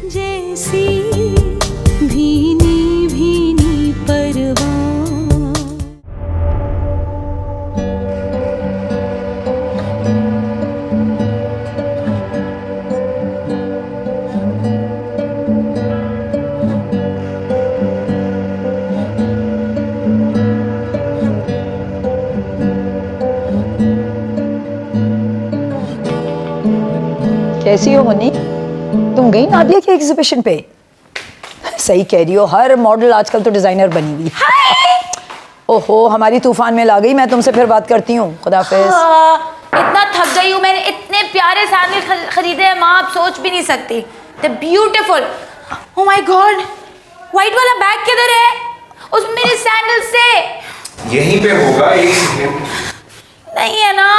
जैसी भीनी भीनी परवान। कैसी हो मुन्नी? तुम गई नादिया की एग्जीबिशन पे? सही कह रही हो, हर मॉडल आजकल तो डिजाइनर बनी हुई। ओहो, हमारी तूफान में ला गई। मैं तुमसे फिर बात करती हूँ। खुदाफिज। इतना थक गई हूँ, मैंने इतने प्यारे सैंडल खरीदे हैं माँ, आप सोच भी नहीं सकती। The beautiful. Oh my God, white वाला बैग किधर है? उसमें मेरे सैंडल से। यहीं पे होगा, एक नहीं है ना।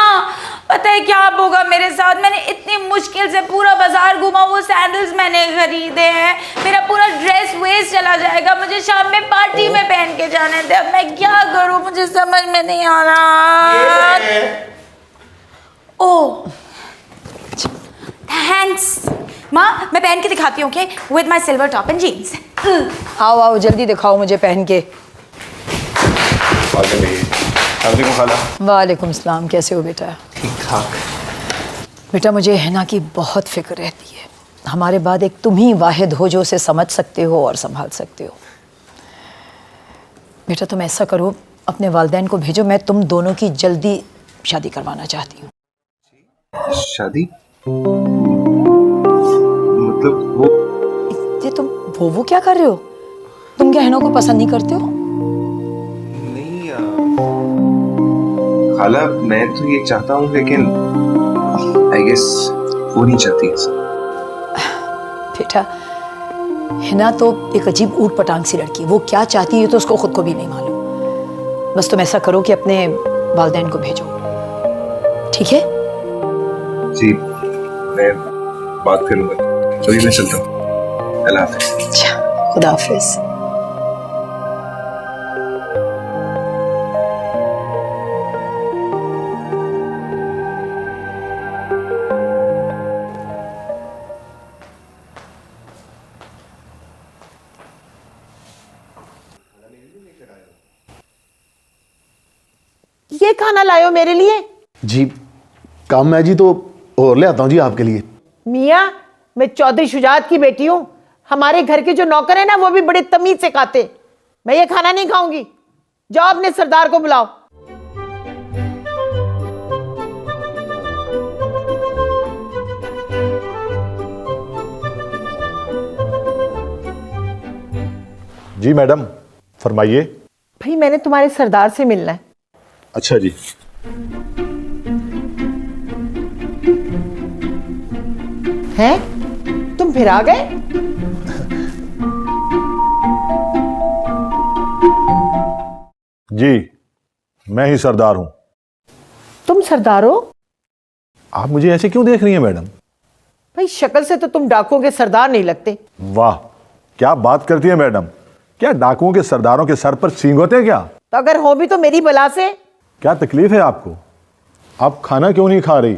पता है क्या होगा मेरे साथ? मैंने इतनी मुश्किल से पूरा बाजार घूमा, वो सैंडल्स मैंने खरीदे हैं। मेरा पूरा ड्रेस वेस्ट चला जाएगा। मुझे शाम में पार्टी में पहन के जाने दे। अब मैं क्या करूं, मुझे समझ में नहीं आ रहा। ओह थैंक्स माँ, मैं पहन के दिखाती हूँ, okay, with my silver top and jeans. आओ आओ, जल्दी दिखाओ मुझे पहन के। वालेकुम सलाम, कैसे हो बेटा? ठीक ठाक। बेटा, मुझे हिना की बहुत फिक्र रहती है। हमारे बाद एक तुम ही वाहिद हो जो उसे समझ सकते हो और संभाल सकते हो। बेटा, तुम ऐसा करो, अपने वालिदैन को भेजो, मैं तुम दोनों की जल्दी शादी करवाना चाहती हूँ। शादी? मतलब वो? ये तुम वो क्या कर रहे हो? तुम क्या हिना को पसंद नहीं करते हो? खाला, मैं तो ये चाहता हूँ, लेकिन आई गेस वो नहीं चाहती ऐसा। बेटा, हिना तो एक अजीब ऊट पटांग सी लड़की है। वो क्या चाहती है तो उसको खुद को भी नहीं मालूम। बस तुम ऐसा करो कि अपने वालिदैन को भेजो, ठीक है? जी, मैं बात करूँगा। चलिए मैं चलता हूँ। अल्लाह हाफ़िज़। अच्छा, खुदा हाफ़िज़। ये खाना लायो मेरे लिए? जी काम है जी, तो और ले आता हूँ जी आपके लिए। मियाँ, मैं चौधरी शुजात की बेटी हूँ। हमारे घर के जो नौकर है ना, वो भी बड़े तमीज से खाते। मैं ये खाना नहीं खाऊंगी। जाओ अपने सरदार को बुलाओ। जी मैडम, फरमाइए। भाई, मैंने तुम्हारे सरदार से मिलना है। अच्छा जी। हैं? तुम फिर आ गए? जी, मैं ही सरदार हूं। तुम सरदार हो? आप मुझे ऐसे क्यों देख रही हैं मैडम? भाई, शक्ल से तो तुम डाकुओं के सरदार नहीं लगते। वाह, क्या बात करती है मैडम। क्या डाकुओं के सरदारों के सर पर सींग होते हैं क्या? तो अगर हो भी तो मेरी बला से। क्या तकलीफ है आपको? आप खाना क्यों नहीं खा रही?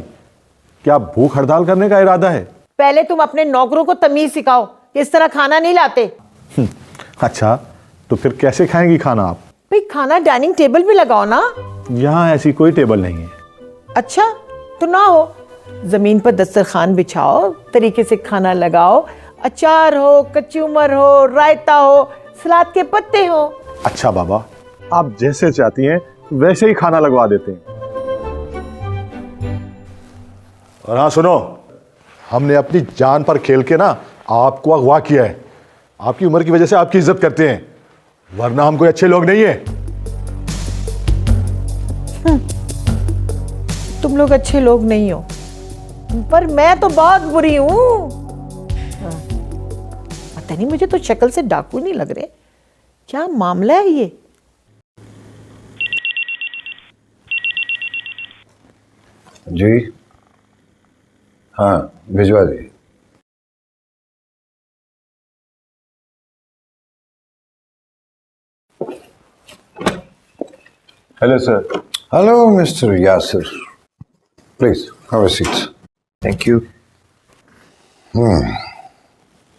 क्या भूख हड़ताल करने का इरादा है? पहले तुम अपने नौकरों को तमीज सिखाओ कि इस तरह खाना नहीं लाते। अच्छा, तो फिर कैसे खाएंगी खाना आप? भाई, खाना डाइनिंग टेबल पे लगाओ ना। यहाँ ऐसी कोई टेबल नहीं है। अच्छा, तो ना हो, जमीन पर दस्तरखान बिछाओ, तरीके से खाना लगाओ। अचार हो, कचूमर हो, रायता हो, सलाद के पत्ते हो। अच्छा बाबा, आप जैसे चाहती हैं वैसे ही खाना लगवा देते हैं। और हाँ सुनो, हमने अपनी जान पर खेल के ना आपको अगवा किया है। आपकी उम्र की वजह से आपकी इज्जत करते हैं, वरना हम कोई अच्छे लोग नहीं है। तुम लोग अच्छे लोग नहीं हो, पर मैं तो बहुत बुरी हूं। पता नहीं, मुझे तो शक्ल से डाकू नहीं लग रहे। क्या मामला है ये? जी हाँ, भिजवा दी। Hello sir. Hello mister Yasir, please have a seat. Thank you.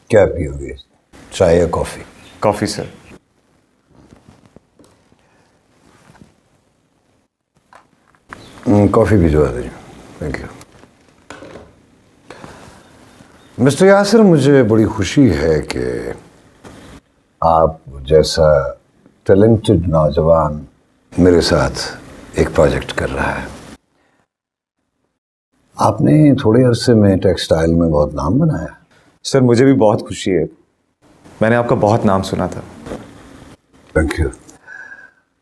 क्या पियोगे, चाय या कॉफी? Coffee sir. कॉफी भिजवा दीजिए। Thank you. मिस्टर यासिर, मुझे बड़ी खुशी है कि आप जैसा टैलेंटेड नौजवान मेरे साथ एक प्रोजेक्ट कर रहा है। आपने थोड़े अरसे में टेक्सटाइल में बहुत नाम बनाया। सर मुझे भी बहुत खुशी है, मैंने आपका बहुत नाम सुना था। Thank you.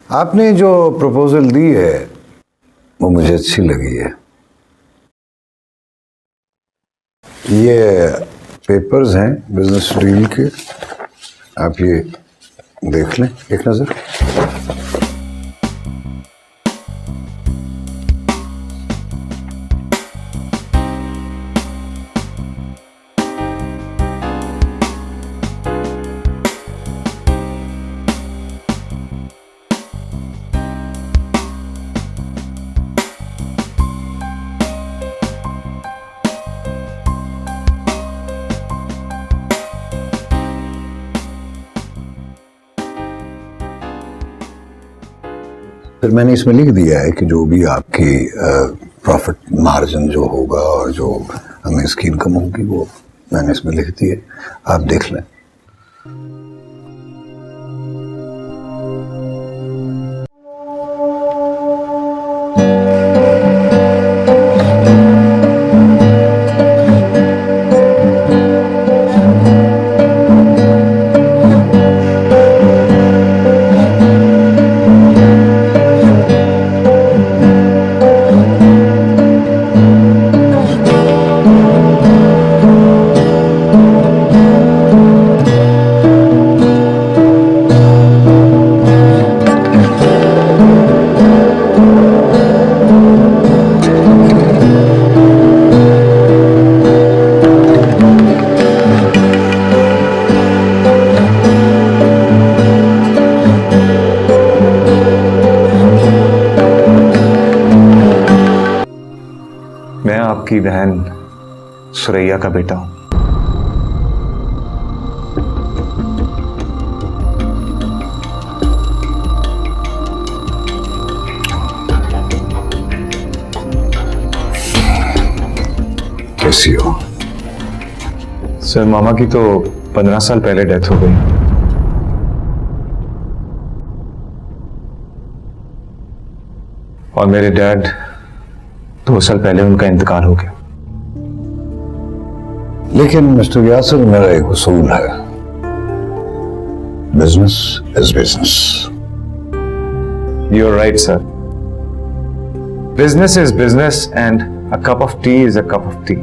आपने जो प्रपोजल दी है वो मुझे अच्छी लगी है। ये पेपर्स हैं बिजनेस डील के, आप ये देख लें एक नज़र। फिर मैंने इसमें लिख दिया है कि जो भी आपकी प्रॉफिट मार्जिन जो होगा और जो हमें इसकी इनकम होगी वो मैंने इसमें लिख दी है, आप देख लें। मैं आपकी बहन सुरैया का बेटा हूं। कैसी हो? सर मामा की तो 15 साल पहले डेथ हो गई, और मेरे डैड 2 साल पहले उनका इंतकाल हो गया। लेकिन मिस्टर यासिर, मेरा एक उसूल है, business is business. You are right sir, business is business and a cup of tea is a cup of tea.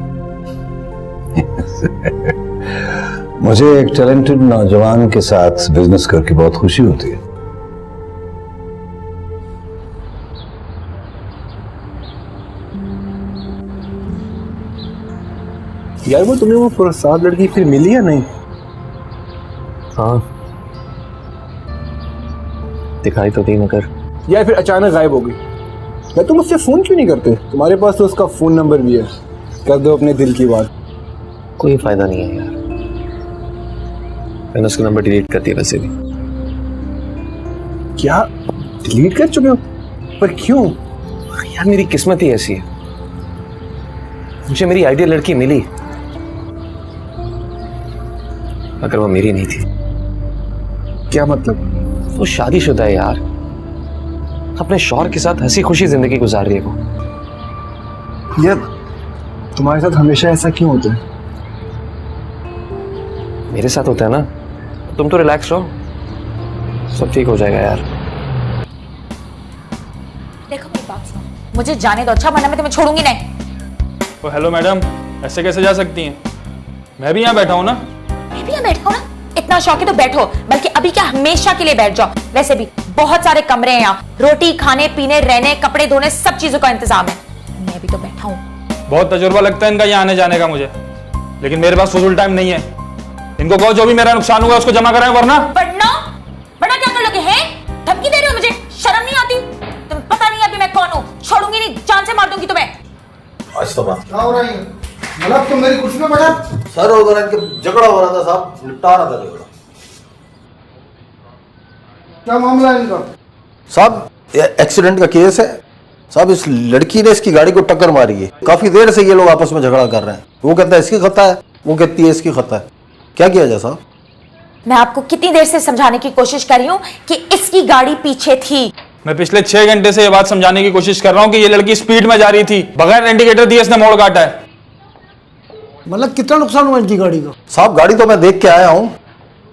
मुझे एक टैलेंटेड नौजवान के साथ बिजनेस करके बहुत खुशी होती है। यार वो तुम्हें वो प्रसाद लड़की फिर मिली या नहीं? हाँ दिखाई तो दी, मगर यार फिर अचानक गायब हो गई। यार तुम उससे फोन क्यों नहीं करते? तुम्हारे पास तो उसका फोन नंबर भी है, कर दो अपने दिल की बात। कोई फायदा नहीं है यार, मैंने उसका नंबर डिलीट कर दिया वैसे भी। क्या डिलीट कर चुके हो? पर क्यों? यार मेरी किस्मत ही ऐसी है, मुझे मेरी आइडियल लड़की मिली मगर वो मेरी नहीं थी। क्या मतलब? वो शादीशुदा है यार, अपने शौहर के साथ हंसी खुशी जिंदगी गुजार रही है वो। यार तुम्हारे साथ हमेशा ऐसा क्यों होता है? मेरे साथ होता है ना, तुम तो रिलैक्स रहो, सब ठीक हो जाएगा यार। देखो मेरी बात सुनो, मुझे जाने दो अच्छा, वरना मैं तुम्हें छोड़ूंगी नहीं। ओ हेलो मैडम, ऐसे कैसे जा सकती हैं? मैं भी यहाँ बैठा हूँ ना। मैं भी यहाँ बैठा हूँ ना, इतना शौक है तो बैठो, बल्कि अभी क्या हमेशा के लिए बैठ जाओ। वैसे भी बहुत सारे कमरे हैं यहाँ, रोटी खाने पीने रहने कपड़े धोने सब चीजों का इंतजाम है। मैं भी तो बैठा हूँ। बहुत तजुर्बा लगता है इनका यहाँ आने जाने का मुझे, लेकिन मेरे पास फजूल टाइम नहीं है। इनको कहो जो भी मेरा नुकसान हुआ उसको जमा कराएं, वरना वरना क्या कर लोगे? हैं धमकी दे रहे हो मुझे? शर्म नहीं आती? तुम्हें पता नहीं अभी मैं कौन हूँ? छोड़ूंगी नहीं, जान से मार दूंगी तुम्हें। आज तो बात क्या हो रही है? मतलब तुम मेरी कुर्सी पे बैठा? सर उधर इनके झगड़ा हो रहा था साहब, निपटा रहा था झगड़ा। क्या मामला है इनका? साहब एक्सीडेंट का केस है साहब, इस लड़की ने इसकी गाड़ी को टक्कर मारी है। काफी देर से ये लोग आपस में झगड़ा कर रहे हैं। वो कहता है इसकी खता है, वो कहती है इसकी खता है। क्या किया जाए साहब? मैं आपको कितनी देर से समझाने की कोशिश कर रही हूँ कि इसकी गाड़ी पीछे थी। मैं पिछले 6 घंटे से ये बात समझाने की कोशिश कर रहा हूँ कि ये लड़की स्पीड में जा रही थी, बगैर इंडिकेटर दिए इसने मोड़ काटा है। मतलब कितना नुकसान हुआ इनकी गाड़ी का? साहब गाड़ी तो मैं देख के आया हूँ,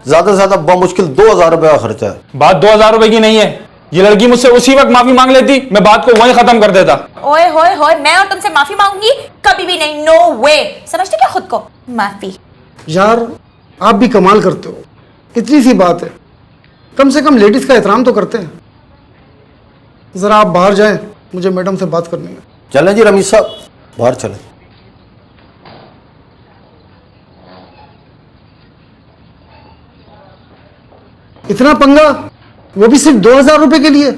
ज्यादा से ज्यादा बमुश्किल 2000 रुपए का खर्चा है। बात 2000 रुपए की नहीं है। ये लड़की मुझसे उसी वक्त माफी मांग लेती, मैं बात को वहीं खत्म कर देता। ओए होए होए, मैं और तुमसे माफी मांगूंगी? कभी भी नहीं, नो वे। समझते क्या खुद को? माफी। यार आप भी कमाल करते हो, इतनी सी बात है, कम से कम लेडीज का एहतराम तो करते हैं। जरा आप बाहर जाएं, मुझे मैडम से बात करनी है। चलें जी रमीश साहब, बाहर चलें। इतना पंगा, वो भी सिर्फ 2000 रुपए के लिए?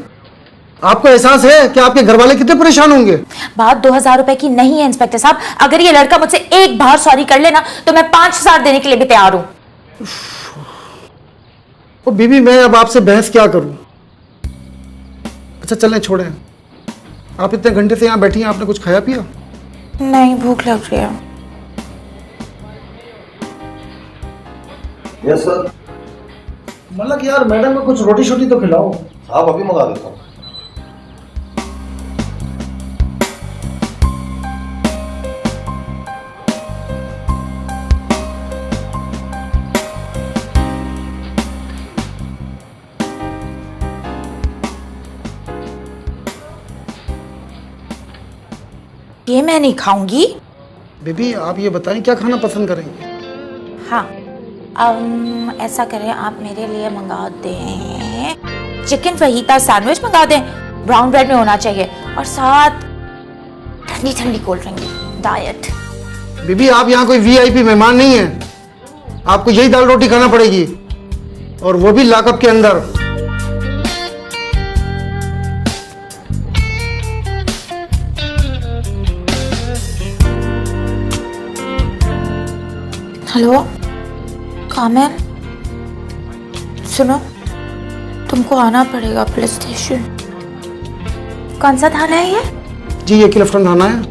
आपको एहसास है कि आपके घर वाले कितने परेशान होंगे? बात 2000 रुपए की नहीं है इंस्पेक्टर साहब। अगर ये लड़का मुझसे एक बार सॉरी कर लेना तो मैं 5000 देने के लिए भी तैयार हूं। ओ बीबी, मैं अब आपसे बहस क्या करूं? अच्छा चलें, छोड़ें। आप इतने घंटे से यहाँ बैठी हैं, आपने कुछ खाया पिया? नहीं, भूख लग रही है। Yes sir. मतलब यार मैडम को कुछ रोटी शोटी तो खिलाओ। साहब अभी मंगा देता हूँ। ये मैं नहीं खाऊंगी। बेबी आप ये बताएं क्या खाना पसंद करेंगे? हाँ, ऐसा करें, आप मेरे लिए मंगा दें चिकन फहीता सैंडविच मंगा दें, ब्राउन ब्रेड में होना चाहिए, और साथ ठंडी ठंडी कोल्ड ड्रिंक डाइट। बेबी आप यहाँ कोई वीआईपी मेहमान नहीं है, आपको यही दाल रोटी खाना पड़ेगी, और वो भी लॉकअप के अंदर। हेलो कामिल, सुनो, तुमको आना पड़ेगा पुलिस स्टेशन। कौन सा थाना है ये? जी ये क्लिफ्टन थाना है।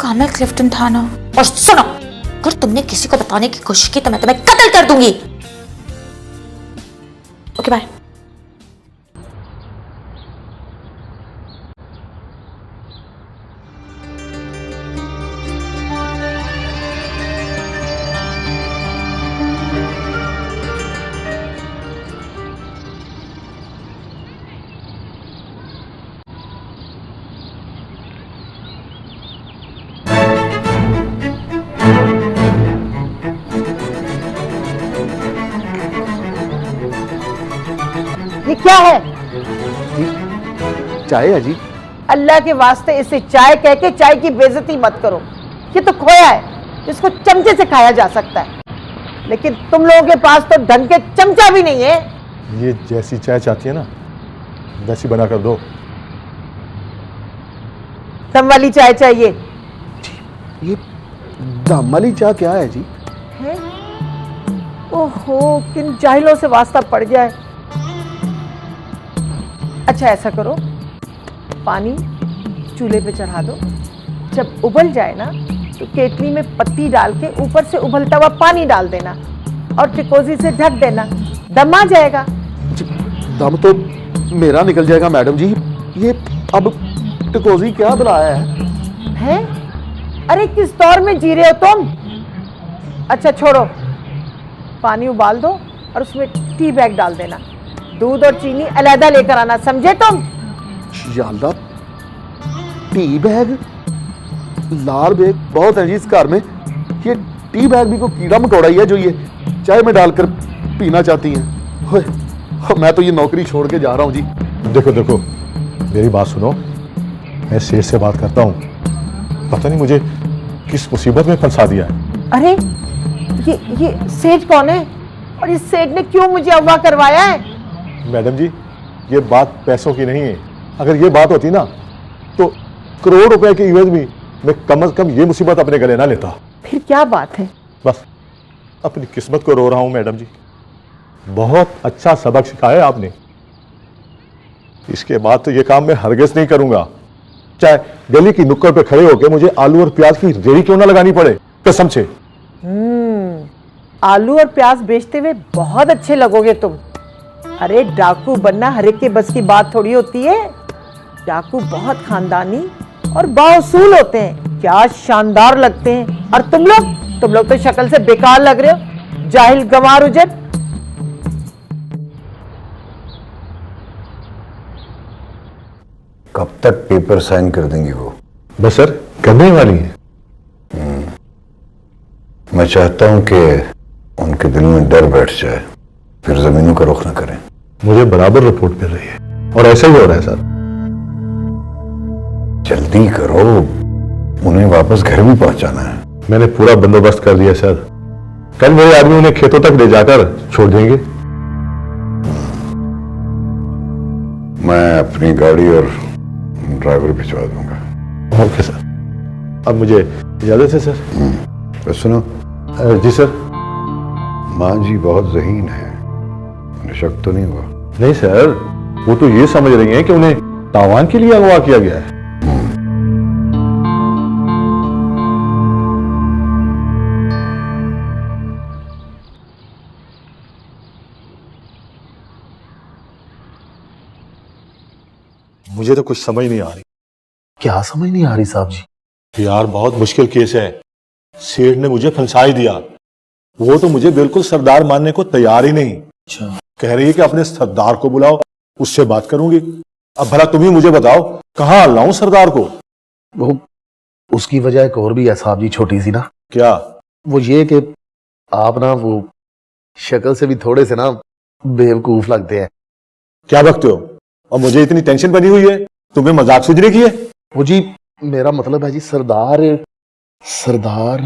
कामिल, क्लिफ्टन थाना। और सुनो, अगर तुमने किसी को बताने की कोशिश की तो मैं तुम्हें कत्ल कर दूंगी। Okay bye. ये क्या है? चाय है जी। अल्लाह के वास्ते इसे चाय कह के चाय की बेइज्जती मत करो। ये तो खोया है जिसको चमचे से खाया जा सकता है, लेकिन तुम लोगों के पास तो ढंग के चमचा भी नहीं है। ये जैसी चाय चाहती है ना वैसी बना कर दो। दम वाली चाय चाहिए। ये दम वाली चाय क्या है जी? है? ओहो, किन जाहिलों से वास्ता पड़ जाए। अच्छा ऐसा करो, पानी चूल्हे पे चढ़ा दो, जब उबल जाए ना तो केतली में पत्ती डाल के ऊपर से उबलता हुआ पानी डाल देना और टिकोजी से ढक देना, दम आ जाएगा। दम तो मेरा निकल जाएगा मैडम जी, ये अब टिकोजी क्या बनाया है? अरे किस दौर में जी रहे हो तुम? अच्छा छोड़ो, पानी उबाल दो और उसमें टी बैग डाल देना, दूध और चीनी अलहदा लेकर आना, समझे तुम? या अल्लाह, टी बैग, लाल बैग बहुत है जी इस घर में। ये टी बैग भी कोई कीड़ा मकोड़ा ही है जो ये चाय में डालकर पीना चाहती हैं। मैं तो ये नौकरी छोड़ के जा रहा हूँ जी। देखो देखो मेरी बात सुनो, मैं सेठ से बात करता हूँ, पता नहीं मुझे किस मुसीबत में फंसा दिया है। अरे ये सेठ कौन है और इस सेठ ने क्यों मुझे अगवा करवाया है? मैडम जी ये बात पैसों की नहीं है, अगर ये बात होती ना तो करोड़ रुपए के इवज में मैं कम से कम ये मुसीबत अपने गले ना लेता। फिर क्या बात है? बस अपनी किस्मत को रो रहा हूं मैडम जी। बहुत अच्छा सबक सिखाया आपने। इसके बाद तो ये काम मैं हरगिज़ नहीं करूंगा, चाहे गली की नुक्कड़ पे खड़े होकर मुझे आलू और प्याज की रेहड़ी क्यों ना लगानी पड़े, कसम से। आलू और प्याज बेचते हुए बहुत अच्छे लगोगे तुम। अरे डाकू बनना हर एक के बस की बात थोड़ी होती है। डाकू बहुत खानदानी और बाउसूल होते हैं, क्या शानदार लगते हैं। और तुम लोग तो शक्ल से बेकार लग रहे हो, जाहिल गंवार उजट। कब तक पेपर साइन कर देंगी वो? बस सर करने वाली है। मैं चाहता हूं कि उनके दिल में डर बैठ जाए, फिर जमीनों का रुख न करें। मुझे बराबर रिपोर्ट मिल रही है और ऐसा ही हो रहा है सर। जल्दी करो, उन्हें वापस घर भी पहुंचाना है। मैंने पूरा बंदोबस्त कर दिया सर। कल मेरे आदमी उन्हें खेतों तक ले जाकर छोड़ देंगे। मैं अपनी गाड़ी और ड्राइवर भिजवा दूंगा। ओके सर, अब मुझे इजाजत है सर। बस सुनो। जी सर। माँ जी बहुत ज़हीन है, उन्हें शक तो नहीं हुआ? नहीं सर, वो तो ये समझ रही हैं कि उन्हें तावान के लिए अगवा किया गया है। मुझे तो कुछ समझ नहीं आ रही। क्या समझ नहीं आ रही साहब जी? यार बहुत मुश्किल केस है। सेठ ने मुझे फंसा ही दिया। वो तो मुझे बिल्कुल सरदार मानने को तैयार ही नहीं। अच्छा। कह रही है कि अपने सरदार को बुलाओ, उससे बात करूंगी। अब भला तुम ही मुझे बताओ कहाँ लाऊं सरदार को? वो उसकी वजह एक और भी है साहब जी, छोटी सी ना। क्या? वो ये कि आप ना वो शक्ल से भी थोड़े से ना बेवकूफ लगते हैं। क्या बकते हो? और मुझे इतनी टेंशन बनी हुई है, तुम्हें मजाक सूझने की है? वो जी मेरा मतलब है जी सरदार सरदार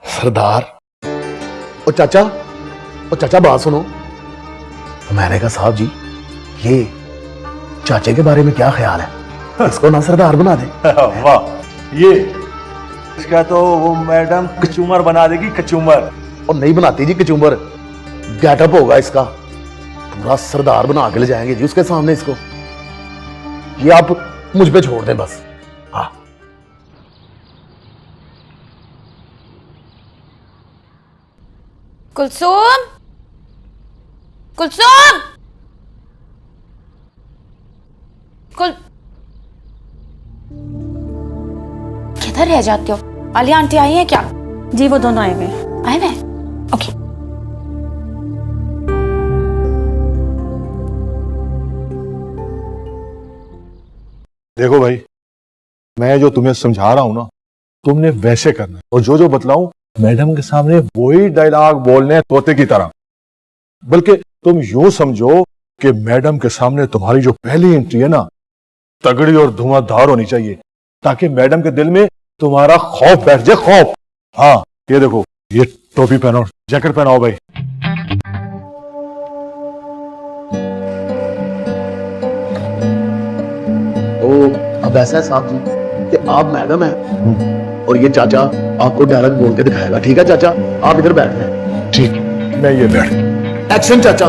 सरदार। ओ चाचा बात सुनो। मैंने कहा साहब जी ये चाचे के बारे में क्या ख्याल है? इसको ना सरदार बना दे। वाह, ये इसका तो वो मैडम कचूमर बना देगी, कचूमर। और नहीं बनाती जी कचूमर, गेटअप होगा इसका, पूरा सरदार बना के ले जाएंगे जी उसके सामने इसको। ये आप मुझ पे छोड़ दें बस। हाँ कुलसुम, कुलसुम, किधर रह जाते हो? आलिया आंटी आई है क्या? जी वो दोनों आए हुए। आए हुए? ओके। देखो भाई, मैं जो तुम्हें समझा रहा हूं ना, तुमने वैसे करना है। और जो बतलाऊं मैडम के सामने वही डायलॉग बोलने तोते की तरह। बल्कि तुम यूं समझो कि मैडम के सामने तुम्हारी जो पहली एंट्री है ना, तगड़ी और धुआंधार होनी चाहिए, ताकि मैडम के दिल में तुम्हारा खौफ बैठ जाए, खौफ। हाँ ये देखो, ये टोपी पहनाओ, जैकेट पहनाओ भाई। तो अब ऐसा है साहब जी कि आप मैडम हैं और ये चाचा आपको डायलॉग बोल के दिखाएगा। ठीक है चाचा, आप इधर बैठ जाए। ठीक, मैं ये बैठ। एक्शन चाचा।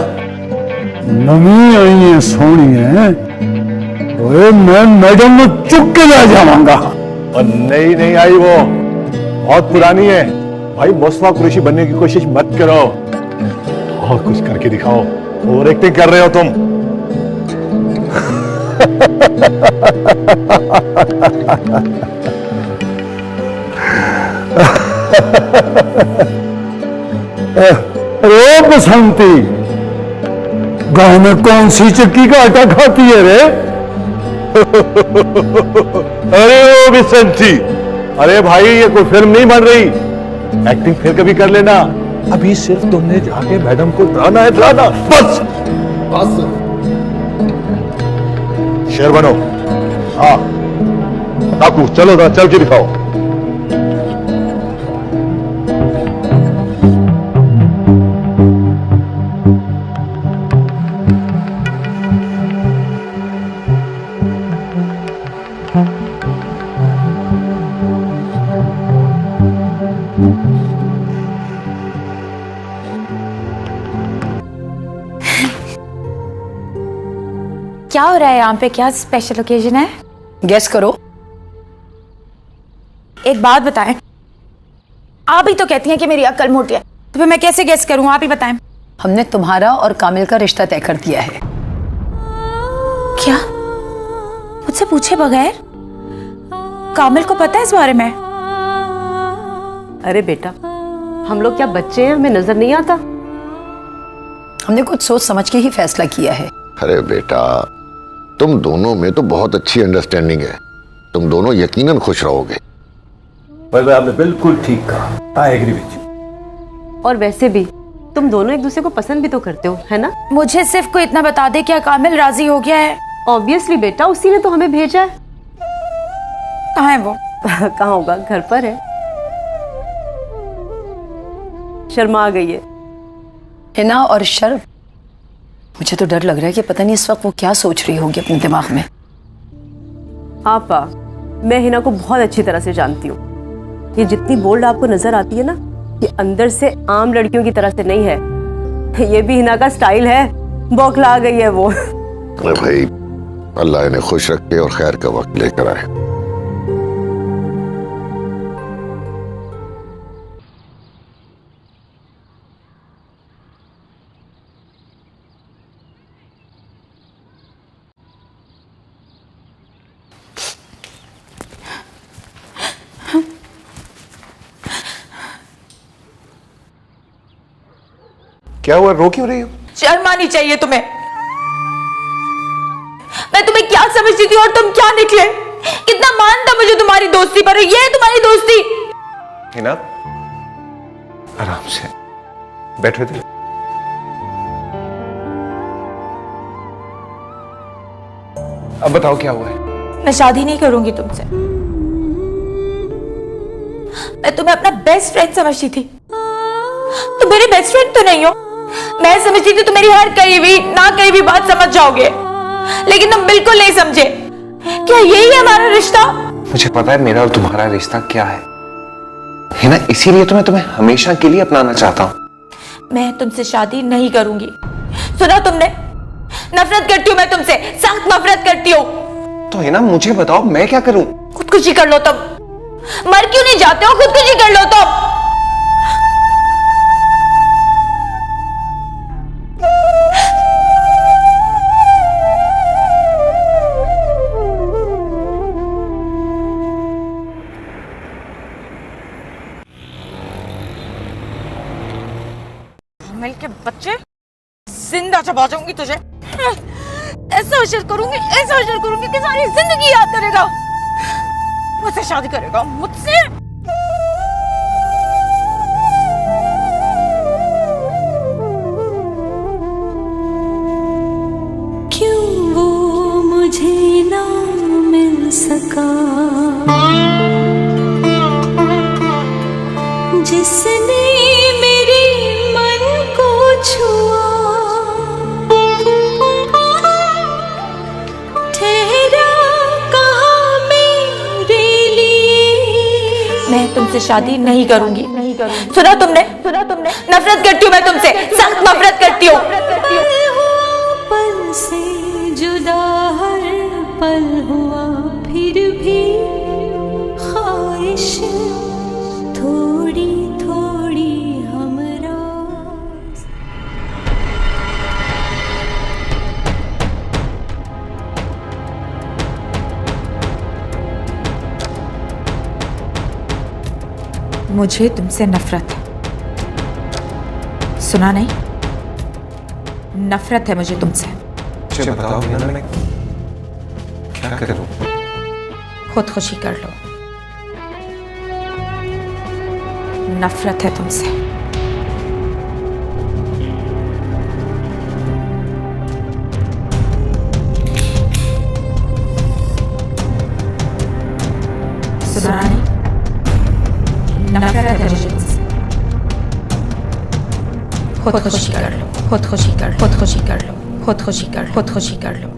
नवी आई है सोनी है, ओए मैं मैडम को चुप के ले जाऊंगा। और नहीं आई, वो बहुत पुरानी है भाई। मुस्तफा कुरैशी बनने की कोशिश मत करो, और कुछ करके दिखाओ। ओवर एक्टिंग कर रहे हो तुम। अरे बसंती, गांव में कौन सी चक्की का आटा खाती है रे? अरे ओ बसंती, अरे भाई ये कोई फिल्म नहीं बन रही, एक्टिंग फिर कभी कर लेना। अभी सिर्फ तुमने जाके मैडम को डराना है, डराना बस। शेर बनो। हाँ डाकू, चलो ना, चल के दिखाओ। क्या हो रहा है यहाँ पे? क्या स्पेशल ओकेजन है? गेस करो। एक बात बताएं, आप ही तो कहती हैं कि मेरी अक्ल मोटी है, तो फिर मैं कैसे गेस करूं? आप ही बताएं। हमने तुम्हारा और कामिल का रिश्ता तय कर दिया है। क्या? मुझसे पूछे बगैर? कामिल को पता है इस बारे में? अरे बेटा, हम लोग क्या बच्चे हैं, हमें नजर नहीं आता? हमने कुछ सोच समझ के ही फैसला किया है। अरे बेटा, तुम दोनों में तो बहुत अच्छी अंडरस्टैंडिंग है, तुम दोनों यकीनन खुश रहोगे। पर आपने बिल्कुल ठीक कहा, आई एग्री विद यू। और वैसे भी तुम दोनों एक दूसरे को पसंद भी तो करते हो, है ना? मुझे सिर्फ कोई इतना बता दे, क्या कामिल राजी हो गया है? ऑब्वियसली बेटा, उसी ने तो हमें भेजा है। कहाँ है वो? कहाँ होगा, घर पर है। शर्मा आ गई है। हिना और शर्म, मुझे तो डर लग रहा है कि पता नहीं इस वक्त वो क्या सोच रही होगी अपने दिमाग में। आपा, मैं हिना को बहुत अच्छी तरह से जानती हूँ। ये जितनी बोल्ड आपको नजर आती है ना, ये अंदर से आम लड़कियों की तरह से नहीं है। ये भी हिना का स्टाइल है, बौखला गई है वो। अरे भाई, अल्लाह इन्हें खुश रखे और खैर का वक्त लेकर आए। क्या हुआ, रो क्यों रही हो? शर्म आनी चाहिए तुम्हें। मैं तुम्हें क्या समझती थी और तुम क्या निकले? कितना मान था मुझे तुम्हारी दोस्ती पर, ये है तुम्हारी दोस्ती? हिना, आराम से बैठो इधर। अब बताओ क्या हुआ है? मैं शादी नहीं करूंगी तुमसे। मैं तुम्हें अपना बेस्ट फ्रेंड समझती थी, तुम मेरी बेस्ट फ्रेंड तो नहीं हो। मैं समझती थी तुम मेरी हर कही हुई ना कही हुई बात समझ जाओगे, लेकिन तुम बिल्कुल नहीं समझे। क्या यही है हमारा रिश्ता? मुझे पता है मेरा और तुम्हारा रिश्ता क्या है हिना, इसीलिए तो मैं तुम्हें हमेशा के लिए अपनाना चाहता हूँ। मैं तुमसे शादी नहीं करूंगी, सुना तुमने? नफरत करती हूँ मैं तुमसे, सख्त नफरत करती हूँ। तो हिना मुझे बताओ मैं क्या करूं? खुदकुशी कर लो तुम। मर क्यों नहीं जाते हो? खुदकुशी कर लो तुम। मिल के बच्चे, जिंदा चबा जाऊंगी तुझे। ऐसा अशर करूंगी, ऐसा अशर करूंगी कि सारी जिंदगी याद करेगा। मुझसे शादी करेगा, मुझसे। क्यों वो मुझे ना मिल सका जिसने मेरे मन को छुआ। मैं तुमसे शादी नहीं करूंगी। सुना तुमने? नफरत करती हूँ मैं तुमसे, सख्त नफरत करती हूँ। पल से जुदा हर पल हुआ, फिर भी ख्वाहिश थोड़ी थोड़ी हमरा। मुझे तुमसे नफरत है, सुना नहीं? नफरत है मुझे तुमसे। मुझे बताओ हिना, मैं क्या करूं? खुदकुशी कर लो। नफरत है तुमसे। सुना नहीं? नफरत है मुझे तुमसे। खुदकुशी कर लो, खुदकुशी कर लो, खुदकुशी कर लो, खुदकुशी कर लो, खुदकुशी कर लो।